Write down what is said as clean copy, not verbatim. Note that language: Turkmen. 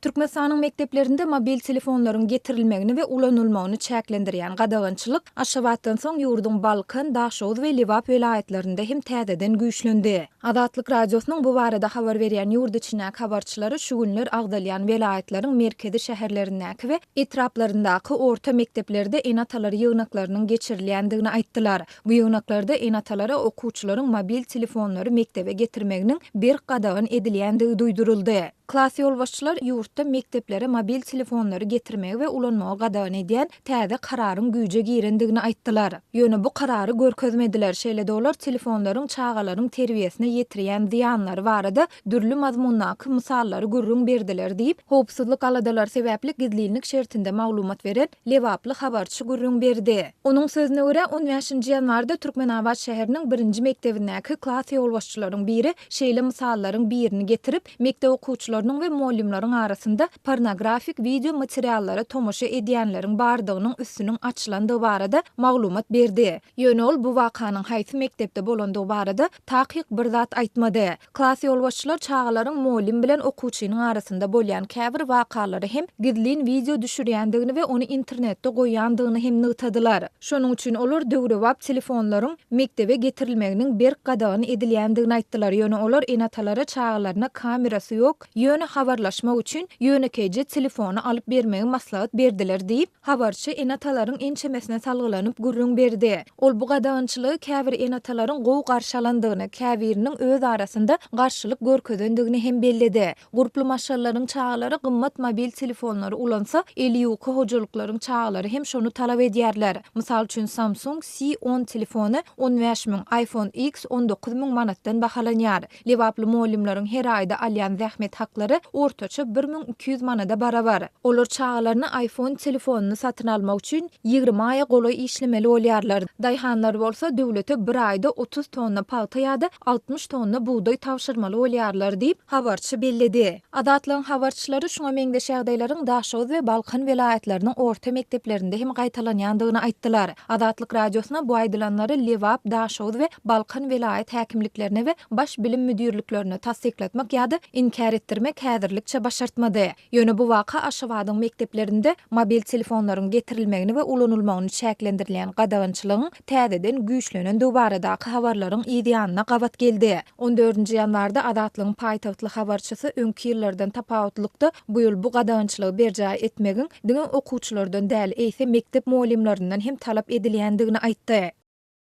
Türkmenistanyň mekdeplerinde mobil telefonlaryň getirilmegini we ulanylmagyny çäklendirýän gadagynçylyk Aşgabatdan soň ýurdun Balkan, Daşow we Liwap vilayetlerinde hem täzeden güýçlendi. Adatlyk radiosynyň bu barada habar berýän ýurt içindäki habarçylary şu günler agdalýan vilayetleriň merkezi şäherlerindäki we etraplaryndaky orta mekdeplerde enatalar ýygnaklarynyň geçirilýändigini aýtdylar. Bu ýygnaklarda enatalara okuwçylaryň mobil telefonlary mektebe getirmeginiň bir gadagyn edilýändigi duýduruldy. Klas ýolbaşçylar ýurtda mekteplere mobil telefonlary getirmegi we ulanmagy gadagyn edýän täze kararyň güýje girendigini aýtdylar. Ýöne bu karary görkezmediler. Şeýle-de olar telefonlaryň çağalaryň terbiýesine ýetirýän ziýanlary barada dürli mazmundaky mysallary gürrüň berdiler diýip, howpsuzlyk aladalar sebäpli gizlilik şertinde maglumat beren Lewaply habarçy gürrüň berdi. Onuň sözüne görä 15-nji ýanwarda Türkmenabad şäheriniň 1-nji mektebindäki klas ýolbaşçylaryň biri şeýle mysallaryň birini getirip mektep okuwçylarynyň we muallimlaryň arasynda pornografik video materiallary tomoşa edýänleriň bardygynyň üstüniň açylandygy barada maglumat berdi. Ýöne ol bu wakanyň haýsy mektepde bolandygy barada takyk bir zat aýtmady. Klas ýolbaşçylar çağalaryň muallim bilen okuwçynyň arasynda bolýan käbir wakalary hem gizlin video düşürýändigini we ony internetde goýýandygyny hem nytadylar. Şonuň üçin olar döwrewap telefonlaryň mektebe getirilmeginiň bir gadagyn edilýändigini aýtdylar. Ýöne olar enatalara çağalaryna kamerasy ýok, ýöne habarlaşmak üçin ýönekeje telefonu alyp bermegi maslahat berdiler diýip, habarçy enatalaryň ençemesine salgylanyp gürrüň berdi. Ol bu gadagynçylygy käbir enatalaryň gowy garşalandygyny, käbiriniň öz arasynda garşylyk görkezendigini hem belledi. Gurply maşallaryň çağalary gymmat mobil telefonlary ulansa, eli ýoky hojalyklaryň çağalary hem şonu talap edýärler. Mysal üçin Samsung C10 telefonu 15.000, iPhone X 19.000 manatdan bahalanýar. Lewaply muallimlaryň her aýda alýan zähmet haklary ortaça 1200 manada barabar. Olar çağalaryna iPhone telefonuny satyn almak üçin 20 aýa golay işlemeli bolýarlar. Daýhanlar bolsa döwlete bir aýda 30 tonna palta ýa-da 60 tonna buğday tawşyrmaly bolýarlar diýip habarçy belledi. Adatlyň habarçylary şuňa meňdeş ýagdaýlaryň Daşow we Balkan vilayetleriniň orta mekteplerinde hem gaýtalanýandygyny aýtdylar. Adatlyk radiosyna bu aýdylanlary Lewap, Daşow we Balkan vilayet häkimliklerine we baş bilim müdürliklerine tasdikletmek ýa-da inkar etdirmek häzirlikçe başartmady. Ýöne bu waka Aşgabatyň mekteplerinde mobil telefonlaryň getirilmegini we ulanylmagyny çäklendirilýän gadagynçylygyň täzeden güýçlenendigi baradaky habarlaryň ýediýanyna gabat geldi. 14-nji ýanwarda Adatlyň paýtagtly habarçysy öňki ýyllardan tapawatlykda bu ýyl bu gadagynçylygy berjä etmegiň diňe okuwçylardan däl, eýse mektep muallimlerinden hem talap edilýändigini aýtdy.